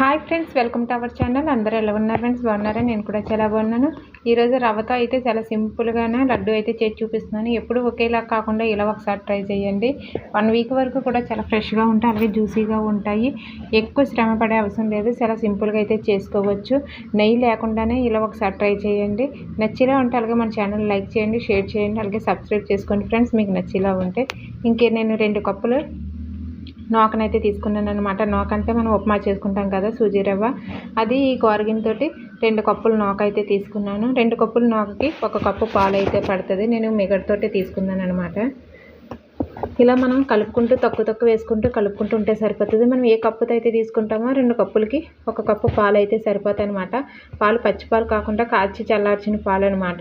Hi friends, welcome to our channel. అందరూ ఎలా ఉన్నారు ఫ్రెండ్స్? బాగున్నారా? నేను కూడా చాలా బాగున్నాను. ఈరోజు రవ్వతో అయితే చాలా సింపుల్గానే లడ్డు అయితే చేసి చూపిస్తున్నాను. ఎప్పుడు ఒకేలా కాకుండా ఇలా ఒకసారి ట్రై చేయండి. 1 వీక్ వరకు కూడా చాలా ఫ్రెష్గా ఉంటాయి, అలాగే జ్యూసీగా ఉంటాయి. ఎక్కువ శ్రమ పడే అవసరం లేదు, చాలా సింపుల్గా అయితే చేసుకోవచ్చు. నెయ్యి లేకుండానే ఇలా ఒకసారి ట్రై చేయండి. నచ్చిలా ఉంటే అలాగే మన ఛానల్ లైక్ చేయండి, షేర్ చేయండి, అలాగే సబ్స్క్రైబ్ చేసుకోండి ఫ్రెండ్స్. మీకు నచ్చిలా ఉంటే నేను 2 కప్పులు నూకనైతే తీసుకున్నాను అనమాట. నూక అంటే మనం ఉప్మా చేసుకుంటాం కదా, సూజీ రవ్వ, అది ఈ గోరగినతోటి 2 కప్పులు నూక అయితే తీసుకున్నాను. 2 కప్పుల నూకకి 1 కప్పు పాలు అయితే పడుతుంది. నేను మిగడతోటి తీసుకున్నాను అనమాట. ఇలా మనం కలుపుకుంటూ తక్కువ వేసుకుంటూ కలుపుకుంటూ ఉంటే సరిపోతుంది. మనం ఏ కప్పుతో అయితే తీసుకుంటామో 2 కప్పులకి 1 కప్పు పాలు అయితే సరిపోతాయి అనమాట. పాలు పచ్చి పాలు కాకుండా కాచి చల్లార్చిన పాలు అనమాట.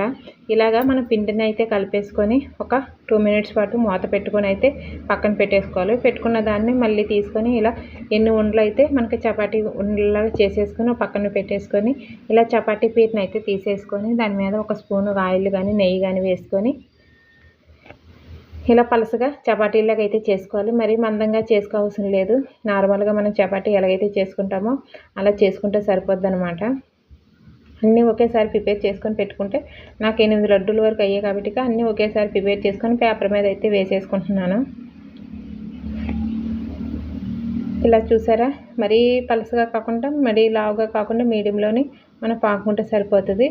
ఇలాగా మనం పిండిని అయితే కలిపేసుకొని ఒక 2 మినిట్స్ పాటు మూత పెట్టుకొని అయితే పక్కన పెట్టేసుకోవాలి. పెట్టుకున్న దాన్ని మళ్ళీ తీసుకొని ఇలా ఎన్ని ఉండలు అయితే మనకి చపాతీ ఉండలాగా చేసేసుకొని పక్కన పెట్టేసుకొని ఇలా చపాతీ పీటను అయితే తీసేసుకొని దాని మీద 1 స్పూను ఆయిల్ కానీ నెయ్యి కానీ వేసుకొని ఇలా పలసగా చపాతీలాగా అయితే చేసుకోవాలి. మరీ మందంగా చేసుకోవాల్సిన లేదు. నార్మల్గా మనం చపాతీ ఎలాగైతే చేసుకుంటామో అలా చేసుకుంటే సరిపోద్ది అనమాట. అన్నీ ఒకేసారి ప్రిపేర్ చేసుకొని పెట్టుకుంటే నాకు 8 లడ్డూల వరకు అయ్యాయి కాబట్టి అన్నీ ఒకేసారి ప్రిపేర్ చేసుకొని పేపర్ మీద అయితే వేసేసుకుంటున్నాను. ఇలా చూసారా, మరీ పలసగా కాకుండా మరీ లావుగా కాకుండా మీడియంలోని మనం పాకుంటే సరిపోతుంది.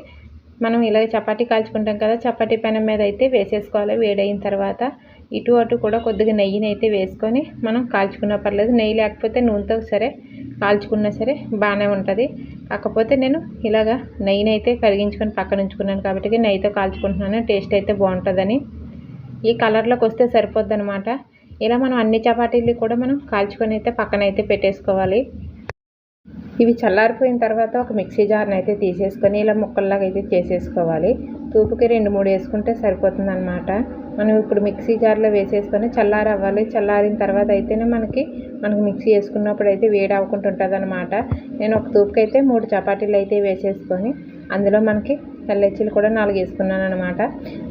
మనం ఇలా చపాతీ కాల్చుకుంటాం కదా, చపాతీ పెనం మీద అయితే వేసేసుకోవాలి. వేడైన తర్వాత ఇటు అటు కూడా కొద్దిగా నెయ్యిని అయితే వేసుకొని మనం కాల్చుకున్నా పర్లేదు. నెయ్యి లేకపోతే నూనెతో సరే కాల్చుకున్నా సరే బాగానే ఉంటుంది. కాకపోతే నేను ఇలాగా నెయ్యిని అయితే కరిగించుకొని పక్కన ఉంచుకున్నాను కాబట్టి నెయ్యితో కాల్చుకుంటున్నాను. టేస్ట్ అయితే బాగుంటుందని. ఈ కలర్లోకి వస్తే సరిపోద్ది అనమాట. ఇలా మనం అన్ని చపాతీలు కూడా మనం కాల్చుకొని అయితే పక్కన అయితే పెట్టేసుకోవాలి. ఇవి చల్లారిపోయిన తర్వాత ఒక మిక్సీ జార్ని అయితే తీసేసుకొని ఇలా ముక్కల్లాగా అయితే చేసేసుకోవాలి. తూపుకి 2-3 వేసుకుంటే సరిపోతుంది అనమాట. మనం ఇప్పుడు మిక్సీ జార్లో వేసేసుకొని చల్లారవ్వాలి. చల్లారిన తర్వాత అయితేనే మనకి మిక్సీ వేసుకున్నప్పుడు అయితే వేడి అవ్వకుండా ఉంటుంది అనమాట. నేను ఒక తూపుకి అయితే 3 చపాతీలు అయితే వేసేసుకొని అందులో మనకి తెల్లెచ్చీలు కూడా 4 వేసుకున్నాను అనమాట.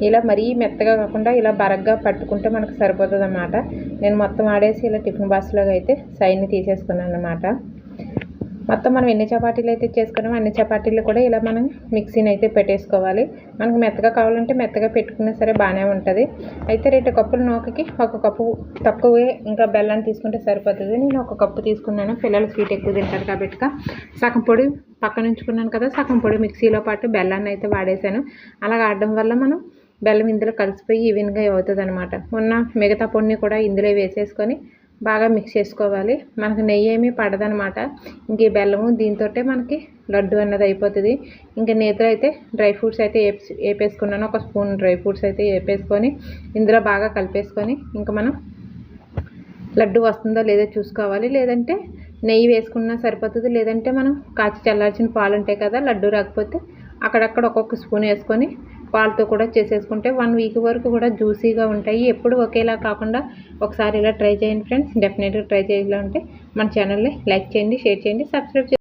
ఇలా మరీ మెత్తగా కాకుండా ఇలా బరగ్గా పట్టుకుంటే మనకు సరిపోతుంది అనమాట. నేను మొత్తం ఆడేసి ఇలా టిఫిన్ బాక్స్లోకి అయితే సైడ్ని తీసేసుకున్నాను అనమాట. మొత్తం మనం ఎన్ని చపాతీలు అయితే చేసుకున్నామో అన్ని చపాతీలు కూడా ఇలా మనం మిక్సీని అయితే పెట్టేసుకోవాలి. మనకు మెత్తగా కావాలంటే మెత్తగా పెట్టుకున్నా సరే బాగానే ఉంటుంది. అయితే 2 కప్పుల నూకకి 1 కప్పు తక్కువే ఇంకా బెల్లాన్ని తీసుకుంటే సరిపోతుంది. నేను 1 కప్పు తీసుకున్నాను. పిల్లలు స్వీట్ ఎక్కువ తింటారు కాబట్టి సగం పొడి పక్కన ఉంచుకున్నాను కదా, సగం పొడి మిక్సీలో పాటు బెల్లాన్ని అయితే వాడేసాను. అలా ఆడడం వల్ల మనం బెల్లం ఇందులో కలిసిపోయి ఈవెన్గా అవుతుంది అనమాట. మిగతా పొడిని కూడా ఇందులో వేసేసుకొని బాగా మిక్స్ చేసుకోవాలి. మనకు నెయ్యి ఏమీ పడదనమాట. ఇంక ఈ బెల్లము దీంతో మనకి లడ్డు అన్నది అయిపోతుంది. ఇంకా నేతిలో అయితే డ్రై ఫ్రూట్స్ అయితే వేపేసుకున్నాను. 1 స్పూన్ డ్రై ఫ్రూట్స్ అయితే వేపేసుకొని ఇందులో బాగా కలిపేసుకొని ఇంకా మనం లడ్డు వస్తుందో లేదో చూసుకోవాలి. లేదంటే నెయ్యి వేసుకున్నా సరిపోతుంది. లేదంటే మనం కాచి చల్లార్చిన పాలు ఉంటాయి కదా, లడ్డు రాకపోతే అక్కడక్కడ ఒక్కొక్క స్పూన్ వేసుకొని పాలతో కూడా చేసేసుకుంటే 1 వీక్ వరకు కూడా జ్యూసీగా ఉంటాయి. ఎప్పుడు ఒకేలా కాకుండా ఒకసారి ఇలా ట్రై చేయండి ఫ్రెండ్స్. డెఫినెట్గా ట్రై చేయాలంటే మన ఛానల్ని లైక్ చేయండి, షేర్ చేయండి, సబ్స్క్రైబ్ చేయండి.